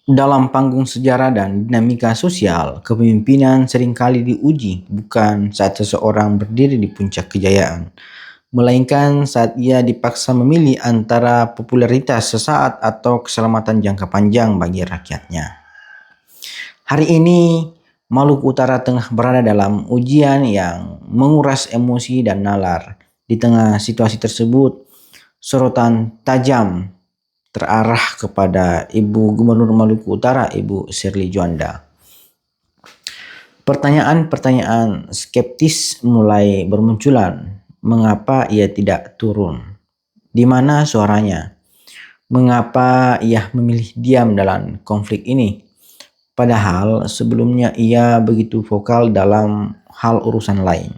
Dalam panggung sejarah dan dinamika sosial, kepemimpinan seringkali diuji bukan saat seseorang berdiri di puncak kejayaan, melainkan saat ia dipaksa memilih antara popularitas sesaat atau keselamatan jangka panjang bagi rakyatnya. Hari ini, Maluku Utara tengah berada dalam ujian yang menguras emosi dan nalar. Di tengah situasi tersebut, sorotan tajam terarah kepada Ibu Gubernur Maluku Utara, Ibu Shirley Juanda. Pertanyaan-pertanyaan skeptis mulai bermunculan. Mengapa ia tidak turun? Di mana suaranya? Mengapa ia memilih diam dalam konflik ini? Padahal sebelumnya ia begitu vokal dalam hal urusan lain.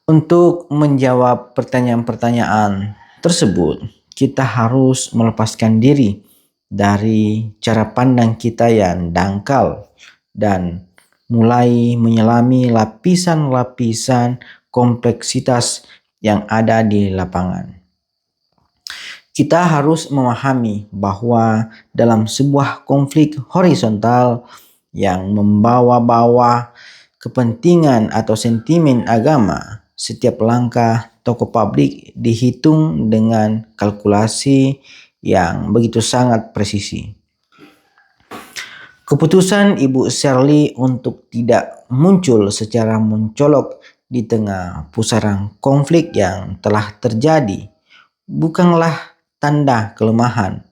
Untuk menjawab pertanyaan-pertanyaan tersebut, kita harus melepaskan diri dari cara pandang kita yang dangkal dan mulai menyelami lapisan-lapisan kompleksitas yang ada di lapangan. Kita harus memahami bahwa dalam sebuah konflik horizontal yang membawa-bawa kepentingan atau sentimen agama, setiap langkah tokoh publik dihitung dengan kalkulasi yang begitu sangat presisi. Keputusan Ibu Shirley untuk tidak muncul secara mencolok di tengah pusaran konflik yang telah terjadi bukanlah tanda kelemahan,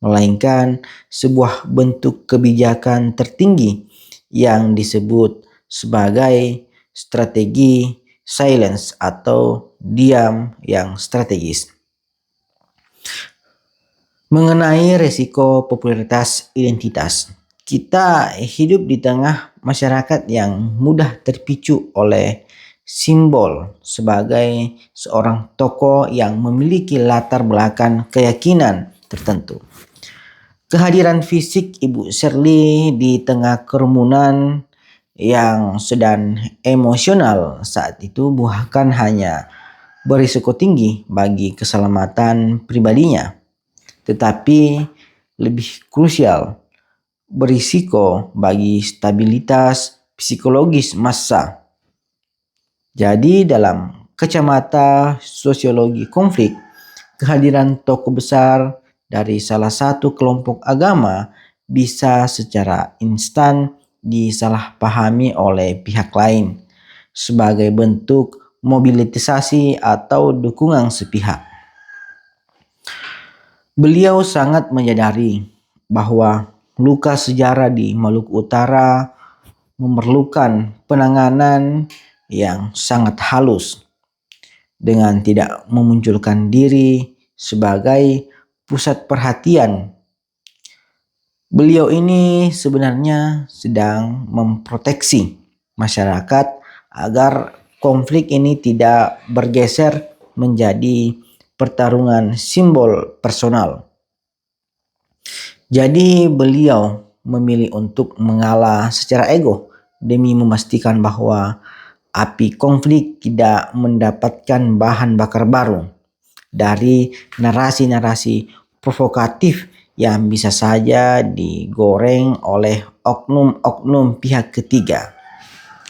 melainkan sebuah bentuk kebijakan tertinggi yang disebut sebagai strategi silence atau diam yang strategis. Mengenai resiko popularitas identitas, kita hidup di tengah masyarakat yang mudah terpicu oleh simbol sebagai seorang tokoh yang memiliki latar belakang keyakinan tertentu. Kehadiran fisik Ibu Shirley di tengah kerumunan yang sedang emosional saat itu bukan hanya berisiko tinggi bagi keselamatan pribadinya, tetapi lebih krusial berisiko bagi stabilitas psikologis massa. Jadi dalam kacamata sosiologi konflik, kehadiran tokoh besar dari salah satu kelompok agama bisa secara instan disalahpahami oleh pihak lain sebagai bentuk mobilisasi atau dukungan sepihak. Beliau sangat menyadari bahwa luka sejarah di Maluku Utara memerlukan penanganan yang sangat halus dengan tidak memunculkan diri sebagai pusat perhatian. Beliau ini sebenarnya sedang memproteksi masyarakat agar konflik ini tidak bergeser menjadi pertarungan simbol personal. Jadi beliau memilih untuk mengalah secara ego demi memastikan bahwa api konflik tidak mendapatkan bahan bakar baru dari narasi-narasi provokatif yang bisa saja digoreng oleh oknum-oknum pihak ketiga.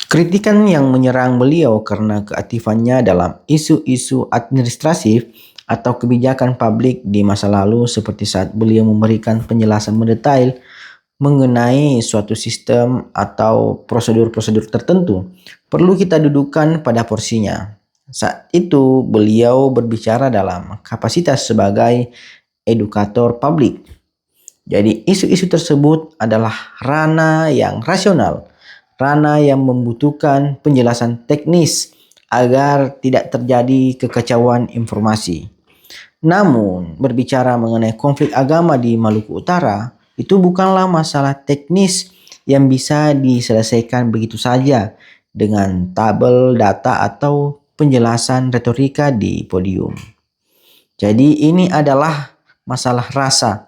Kritikan yang menyerang beliau karena keaktifannya dalam isu-isu administratif atau kebijakan publik di masa lalu seperti saat beliau memberikan penjelasan mendetail mengenai suatu sistem atau prosedur-prosedur tertentu perlu kita dudukkan pada porsinya. Saat itu beliau berbicara dalam kapasitas sebagai edukator publik. Jadi isu-isu tersebut adalah ranah yang rasional, ranah yang membutuhkan penjelasan teknis agar tidak terjadi kekacauan informasi. Namun, berbicara mengenai konflik agama di Maluku Utara, itu bukanlah masalah teknis yang bisa diselesaikan begitu saja dengan tabel data atau penjelasan retorika di podium. Jadi ini adalah masalah rasa,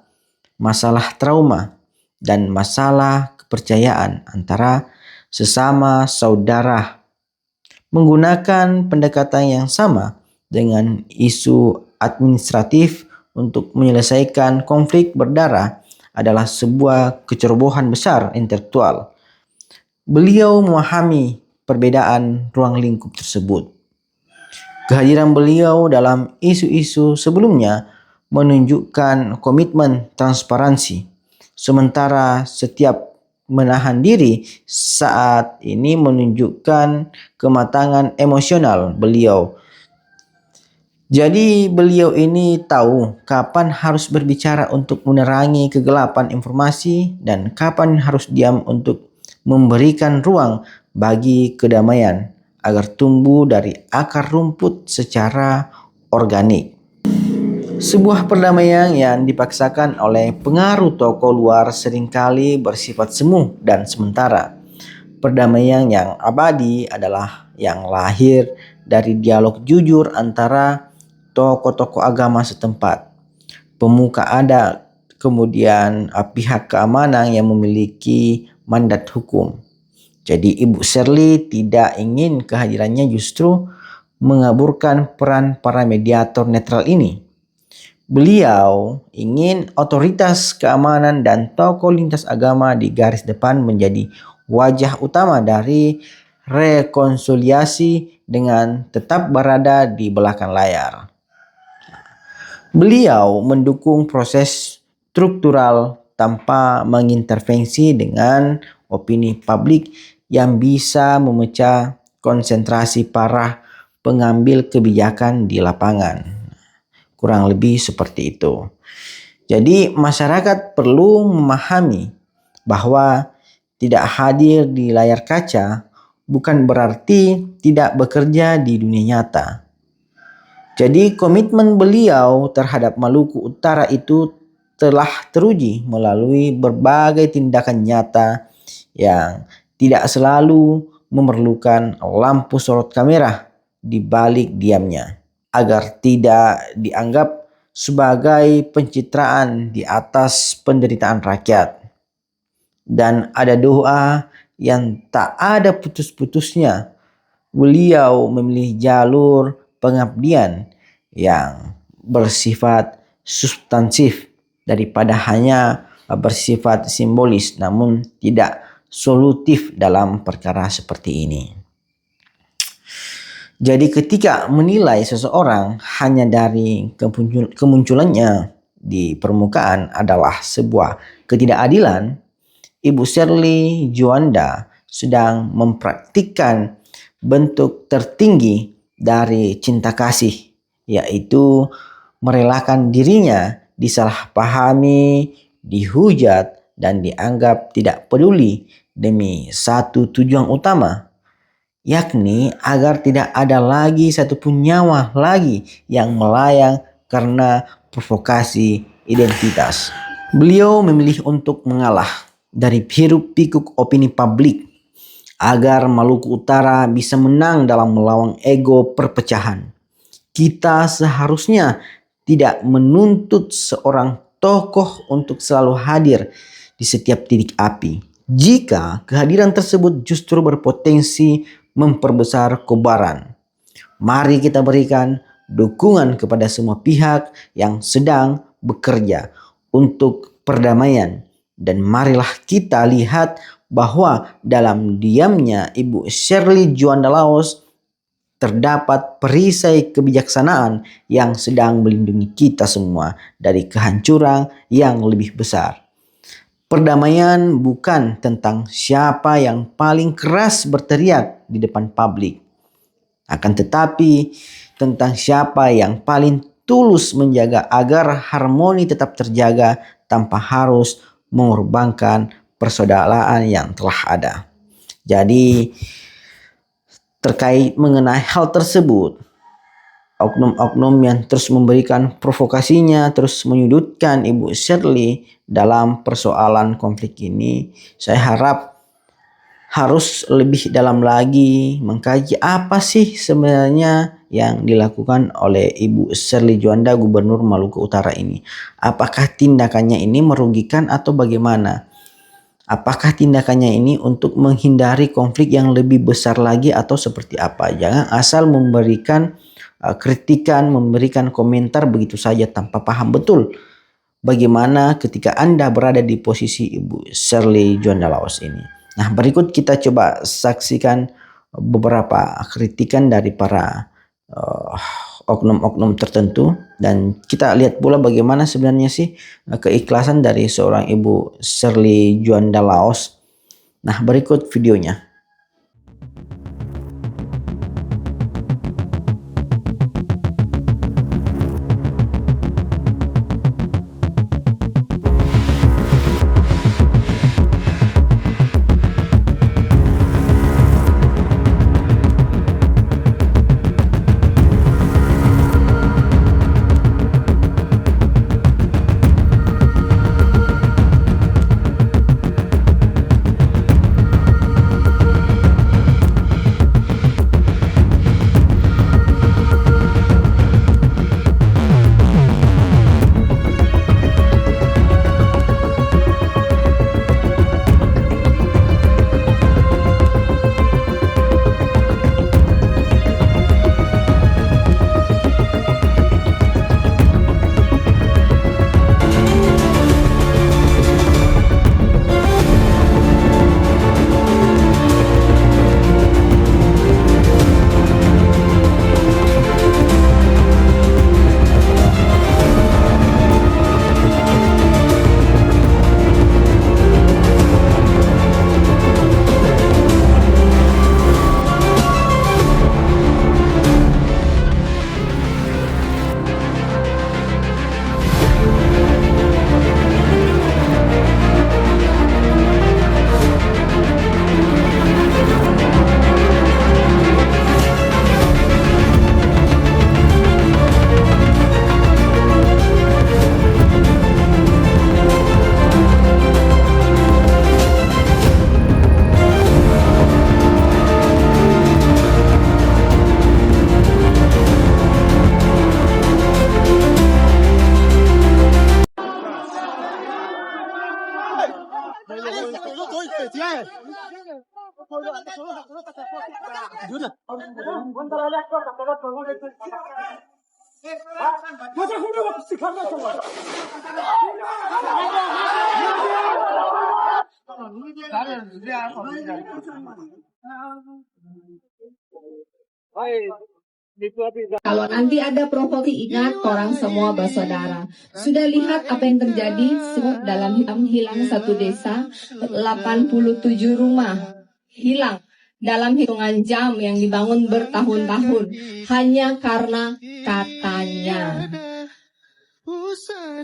masalah trauma, dan masalah kepercayaan antara sesama saudara. Menggunakan pendekatan yang sama dengan isu administratif untuk menyelesaikan konflik berdarah adalah sebuah kecerobohan besar intelektual. Beliau memahami perbedaan ruang lingkup tersebut. Kehadiran beliau dalam isu-isu sebelumnya menunjukkan komitmen transparansi, sementara setiap menahan diri saat ini menunjukkan kematangan emosional beliau. Jadi beliau ini tahu kapan harus berbicara untuk menerangi kegelapan informasi dan kapan harus diam untuk memberikan ruang bagi kedamaian agar tumbuh dari akar rumput secara organik. Sebuah perdamaian yang dipaksakan oleh pengaruh tokoh luar seringkali bersifat semu dan sementara. Perdamaian yang abadi adalah yang lahir dari dialog jujur antara tokoh-tokoh agama setempat, pemuka adat, kemudian pihak keamanan yang memiliki mandat hukum. Jadi Ibu Shirley tidak ingin kehadirannya justru mengaburkan peran para mediator netral ini. Beliau ingin otoritas keamanan dan tokoh lintas agama di garis depan menjadi wajah utama dari rekonsiliasi dengan tetap berada di belakang layar. Beliau mendukung proses struktural tanpa mengintervensi dengan opini publik yang bisa memecah konsentrasi para pengambil kebijakan di lapangan. Kurang lebih seperti itu. Jadi masyarakat perlu memahami bahwa tidak hadir di layar kaca bukan berarti tidak bekerja di dunia nyata. Jadi komitmen beliau terhadap Maluku Utara itu telah teruji melalui berbagai tindakan nyata yang tidak selalu memerlukan lampu sorot kamera di balik diamnya, agar tidak dianggap sebagai pencitraan di atas penderitaan rakyat. Dan ada doa yang tak ada putus-putusnya. Beliau memilih jalur pengabdian yang bersifat substansif daripada hanya bersifat simbolis namun tidak solutif dalam perkara seperti ini. Jadi ketika menilai seseorang hanya dari kemunculannya di permukaan adalah sebuah ketidakadilan, Ibu Shirley Juanda sedang mempraktikkan bentuk tertinggi dari cinta kasih, yaitu merelakan dirinya disalahpahami, dihujat, dan dianggap tidak peduli demi satu tujuan utama, yakni agar tidak ada lagi satupun nyawa lagi yang melayang karena provokasi identitas. Beliau memilih untuk mengalah dari hiruk pikuk opini publik agar Maluku Utara bisa menang dalam melawan ego perpecahan. Kita seharusnya tidak menuntut seorang tokoh untuk selalu hadir di setiap titik api, jika kehadiran tersebut justru berpotensi memperbesar kobaran. Mari kita berikan dukungan kepada semua pihak yang sedang bekerja untuk perdamaian, dan marilah kita lihat bahwa dalam diamnya Ibu Shirley Juanda Laos terdapat perisai kebijaksanaan yang sedang melindungi kita semua dari kehancuran yang lebih besar. Perdamaian bukan tentang siapa yang paling keras berteriak di depan publik, akan tetapi tentang siapa yang paling tulus menjaga agar harmoni tetap terjaga tanpa harus mengorbankan persaudaraan yang telah ada. Jadi terkait mengenai hal tersebut, oknum-oknum yang terus memberikan provokasinya, terus menyudutkan Ibu Shirley dalam persoalan konflik ini, saya harap harus lebih dalam lagi mengkaji apa sih sebenarnya yang dilakukan oleh Ibu Shirley Juanda, Gubernur Maluku Utara ini. Apakah tindakannya ini merugikan atau bagaimana? Apakah tindakannya ini untuk menghindari konflik yang lebih besar lagi atau seperti apa? Jangan asal memberikan kritikan, memberikan komentar begitu saja tanpa paham betul bagaimana ketika Anda berada di posisi Ibu Shirley Juanda Laos ini. Nah, berikut kita coba saksikan beberapa kritikan dari para oknum-oknum tertentu, dan kita lihat pula bagaimana sebenarnya sih keikhlasan dari seorang Ibu Shirley Juanda Laos. Nah, berikut videonya. Kalau nanti ada provokasi, ingat orang semua bersaudara. Sudah lihat apa yang terjadi dalam hilang satu desa, 87 rumah hilang dalam hitungan jam yang dibangun bertahun-tahun hanya karena katanya.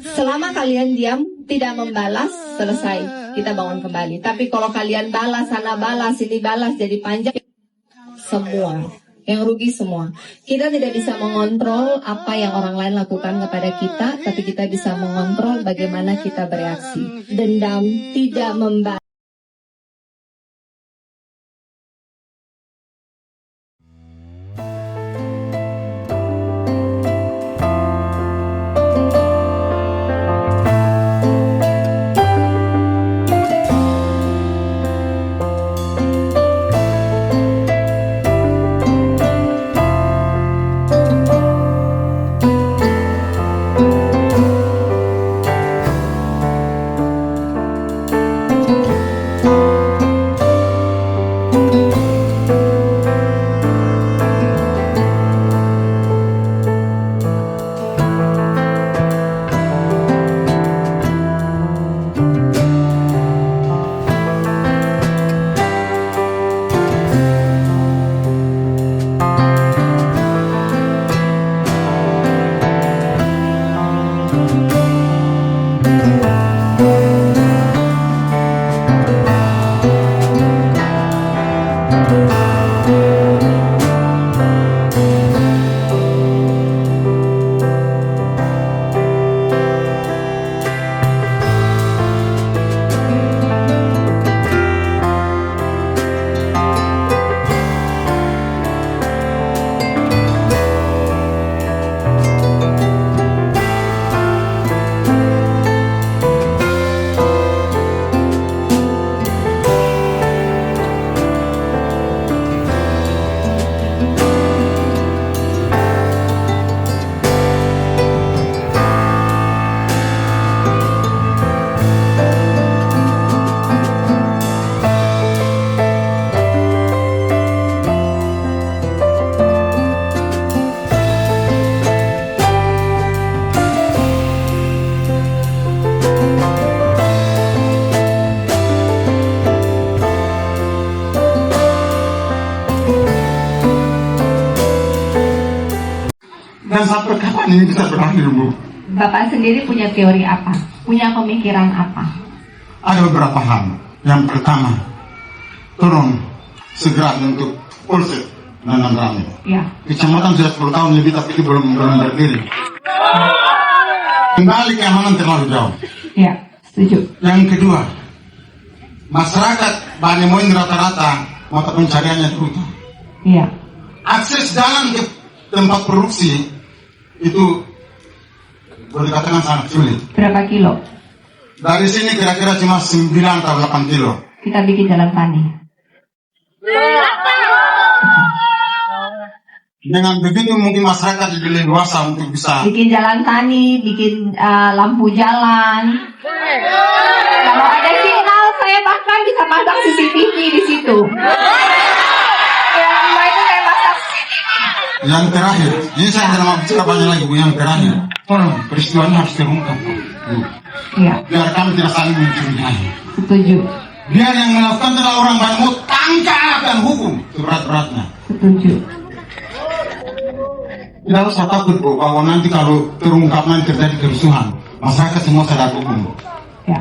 Selama kalian diam, tidak membalas, selesai, kita bangun kembali. Tapi kalau kalian balas, sana balas, sini balas, jadi panjang, semua yang rugi semua. Kita tidak bisa mengontrol apa yang orang lain lakukan kepada kita, tapi kita bisa mengontrol bagaimana kita bereaksi. Dendam tidak membalas. ini bisa berakhir, Bu? Bapak sendiri punya teori apa? Punya pemikiran apa? Ada beberapa hal. Yang pertama, turun segera untuk Polsek Nandang Rame. Ya. Kecamatan sudah 10 tahun lebih tapi itu belum berdiri. Kembali keamanan terlalu jauh. Ya, setuju. Yang kedua, masyarakat Banemoin rata-rata mata pencariannya itu. Iya. Akses jalan ke tempat produksi itu boleh dikatakan sangat sulit. Berapa kilo? Dari sini kira-kira cuma 9 atau 8 kilo. Kita bikin jalan tani. Dengan begitu mungkin masyarakat lebih leluasa untuk bisa. Bikin jalan tani, bikin lampu jalan. Kalau ada signal, saya bahkan bisa pasang CCTV di situ. Yang lain itu saya pasang CCTV. Yang terakhir, ini saya tidak mau bicara banyak lagi, Bu. Yang terakhir, tolong peristiwanya harus terungkap, Bu. Iya, Biar kami tidak saling mencurigai. setuju. Biar yang melakukan adalah orang Banmu tangkap dan hukum seberat-beratnya. Setuju. Tidak usah takut, Bu, bahwa nanti kalau terungkap nanti terjadi kerusuhan, masyarakat semua sadar hukum. Ya.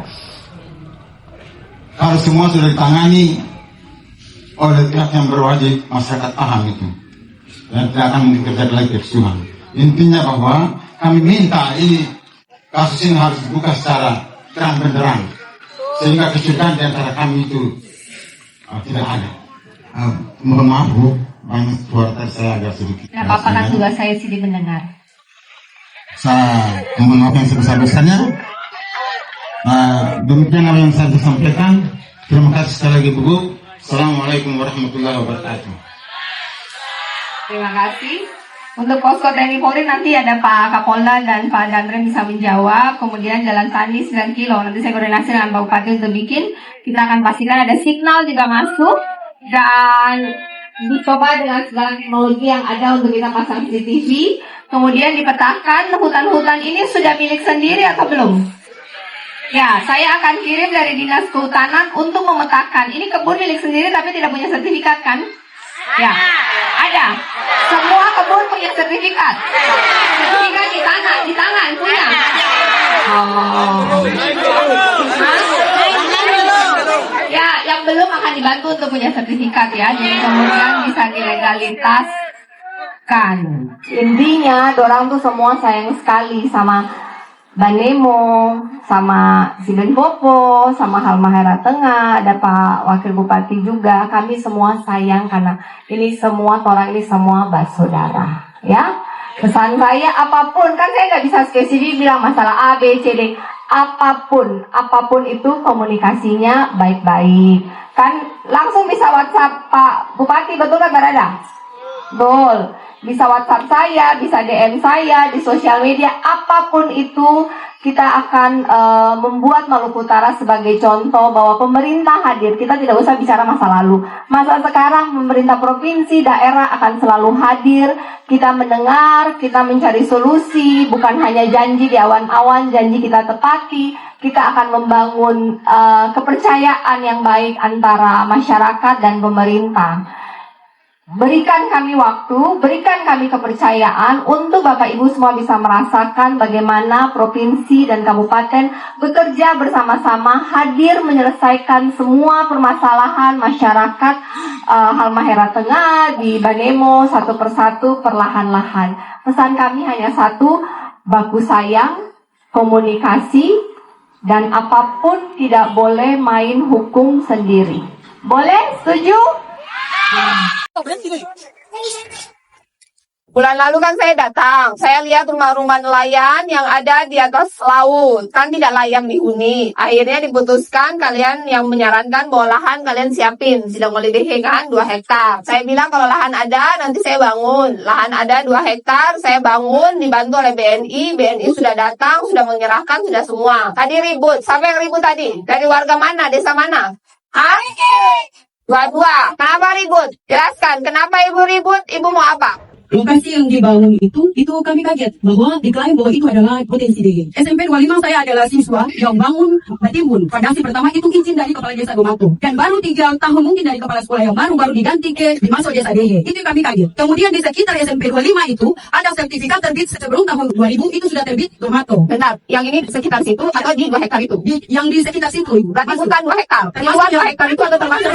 Kalau semua sudah ditangani oleh pihak yang berwajib, masyarakat paham itu. Dan tidak akan mungkin terjadi lagi kerusuhan. Intinya bahwa kami minta ini, kasus ini harus dibuka secara terang benderang. Sehingga kecurigaan di antara kami itu tidak ada. Mohon maaf, Bu, banyak suara saya agak sedikit. Tidak apa-apa kan tugas saya sih mendengar. Saya mohon maaf yang sebesar-besarnya. Demikian apa yang saya bisa sampaikan. Terima kasih sekali lagi, Bu. Assalamualaikum warahmatullahi wabarakatuh. Terima kasih. Untuk posko TNI Polri nanti ada Pak Kapolda dan Pak Danrem bisa menjawab. Kemudian jalan tani 9 kilo. Nanti saya koordinasi dengan Pak Bupati untuk bikin. Kita akan pastikan ada signal juga masuk. Dan dicoba dengan segala teknologi yang ada untuk kita pasang CCTV. Kemudian dipetakan hutan-hutan ini sudah milik sendiri atau belum? Ya, saya akan kirim dari Dinas Kehutanan untuk memetakan. Ini kebun milik sendiri tapi tidak punya sertifikat kan? Ya, ada. Semua kebun punya sertifikat. Sertifikat di tangan punya. Oh. Ya, yang belum akan dibantu untuk punya sertifikat ya. Jadi kemudian bisa dilegalitaskan. Intinya, dorang tuh semua sayang sekali sama Banemo, sama Siben Popo, sama Halmahera Tengah, ada Pak Wakil Bupati juga. Kami semua sayang karena ini semua orang ini semua bersaudara, ya. Pesan saya apapun, kan saya nggak bisa spesifik bilang masalah A, B, C, D. Apapun itu komunikasinya baik-baik. Kan langsung bisa WhatsApp Pak Bupati, betul kan Barada? Betul. Bisa WhatsApp saya, bisa DM saya di sosial media, apapun itu kita akan membuat Maluku Utara sebagai contoh bahwa pemerintah hadir. Kita tidak usah bicara masa lalu. Masa sekarang pemerintah provinsi, daerah akan selalu hadir. Kita mendengar, kita mencari solusi, bukan hanya janji di awan-awan, janji kita tepati. Kita akan membangun kepercayaan yang baik antara masyarakat dan pemerintah. Berikan kami waktu, berikan kami kepercayaan untuk Bapak Ibu semua bisa merasakan bagaimana provinsi dan kabupaten bekerja bersama-sama hadir menyelesaikan semua permasalahan masyarakat Halmahera Tengah di Banemo satu persatu perlahan-lahan. Pesan kami hanya satu, baku sayang, komunikasi, dan apapun tidak boleh main hukum sendiri. Boleh? Setuju? Bulan lalu kan saya datang, saya lihat rumah-rumah nelayan yang ada di atas laut, kan tidak layak dihuni. Akhirnya diputuskan kalian yang menyarankan bahwa lahan kalian siapin, sedang boleh kan 2 hektar. Saya bilang kalau lahan ada nanti saya bangun, lahan ada 2 hektar, saya bangun dibantu oleh BNI sudah datang, sudah menyerahkan, sudah semua. Tadi ribut, siapa yang ribut tadi? Dari warga mana, desa mana? Hah? Dua-dua. Kenapa ribut? Jelaskan, kenapa ibu ribut? Ibu mau apa? lokasi yang dibangun itu kami kaget bahwa diklaim bahwa itu adalah potensi DE. SMP 25 saya adalah siswa yang bangun batimbun. Fondasi pertama itu izin dari Kepala Desa Domato. Dan baru 3 tahun mungkin dari Kepala Sekolah yang baru diganti ke dimasuk Desa DE. Itu kami kaget. Kemudian di sekitar SMP 25 itu ada sertifikat terbit sebelum tahun 2000 itu sudah terbit Domato. Benar, yang ini sekitar situ atau di 2 hektar itu? Yang di sekitar situ Ibu. Berarti bukan 2 hektar. Di luar 2 hektar itu atau termasuk?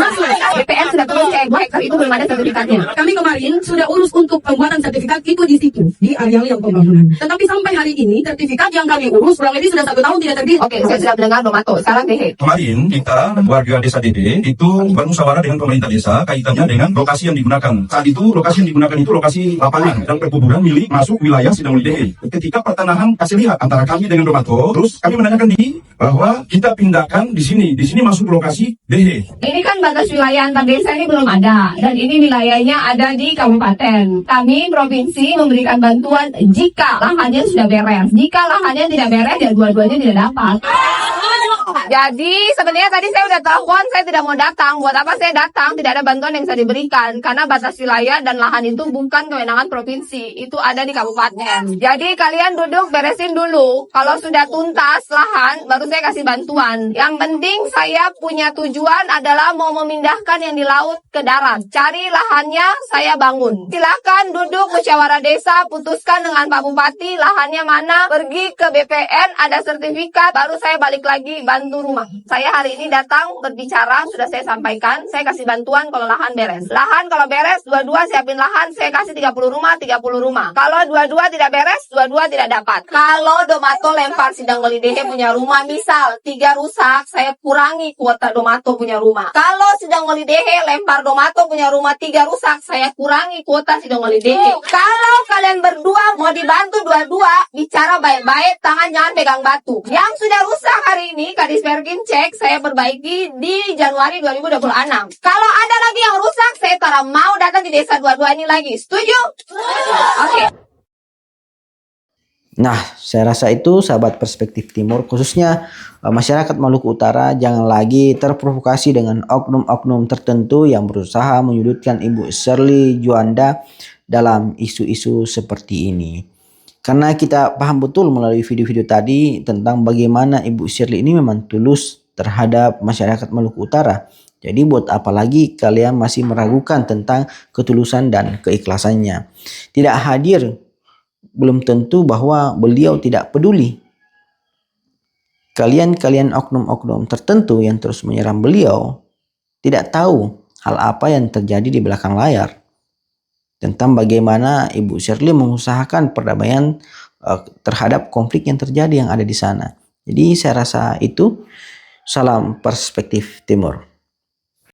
BPN sudah turun cek 2 hektar itu belum ada sertifikatnya. Kami kemarin sudah urus untuk pembuatan sertifikat itu di situ, di areal yang pembangunan. Tetapi sampai hari ini sertifikat yang kami urus kurang lebih sudah 1 tahun tidak terbit. Oke, saya sudah mendengar Domato. Sekarang DE. Kemarin kita warga desa Dede itu bermusyawarah dengan pemerintah desa kaitannya dengan lokasi yang digunakan. Saat itu lokasi yang digunakan itu lokasi lapangan dan perkuburan milik masuk wilayah Sidamuli Dehe. Ketika pertanahan kasih lihat antara kami dengan Domato, terus kami menanyakan bahwa kita pindahkan di sini masuk lokasi Dehe. Ini kan batas wilayah antar desa ini belum ada, dan ini wilayahnya ada di kabupaten. Kami provinsi memberikan bantuan jika lahannya sudah beres. Jika lahannya tidak beres, ya dua-duanya tidak dapat. Jadi sebenarnya tadi saya udah telepon, saya tidak mau datang. Buat apa saya datang? Tidak ada bantuan yang bisa diberikan karena batas wilayah dan lahan itu bukan kewenangan provinsi, itu ada di kabupaten. Jadi kalian duduk beresin dulu. Kalau sudah tuntas lahan, baru saya kasih bantuan. Yang penting saya punya tujuan adalah mau memindahkan yang di laut ke darat. Cari lahannya, saya bangun. Silakan duduk musyawarah desa, putuskan dengan Pak Bupati lahannya mana, pergi ke BPN, ada sertifikat, baru saya balik lagi bantu rumah. Saya hari ini datang berbicara, sudah saya sampaikan, saya kasih bantuan kalau lahan beres. Lahan kalau beres, dua-dua siapin lahan, saya kasih 30 rumah, 30 rumah. Kalau dua-dua tidak beres, dua-dua tidak dapat. Kalau Domato lempar Sidamuli Dehe punya rumah, misal 3 rusak, saya kurangi kuota Domato punya rumah. Kalau Sidamuli Dehe lempar Domato punya rumah 3 rusak, saya kurangi kuota Sidamuli Dehe. Kalau kalian berdua mau dibantu dua-dua, bicara baik-baik, tangan jangan pegang batu. Yang sudah rusak hari ini, Kadis Perkin cek, saya perbaiki di Januari 2026. Kalau ada lagi yang rusak, saya mau datang di desa dua-dua ini lagi. Setuju? Oke. Nah, saya rasa itu sahabat Perspektif Timur, khususnya masyarakat Maluku Utara, jangan lagi terprovokasi dengan oknum-oknum tertentu yang berusaha menyudutkan Ibu Shirley Juanda dalam isu-isu seperti ini. Karena kita paham betul melalui video-video tadi tentang bagaimana Ibu Shirley ini memang tulus terhadap masyarakat Maluku Utara. Jadi buat apa lagi kalian masih meragukan tentang ketulusan dan keikhlasannya. Tidak hadir belum tentu bahwa beliau tidak peduli. Kalian oknum-oknum tertentu yang terus menyerang beliau tidak tahu hal apa yang terjadi di belakang layar. Tentang bagaimana Ibu Shirley mengusahakan perdamaian terhadap konflik yang terjadi yang ada di sana. Jadi saya rasa itu salam Perspektif Timur.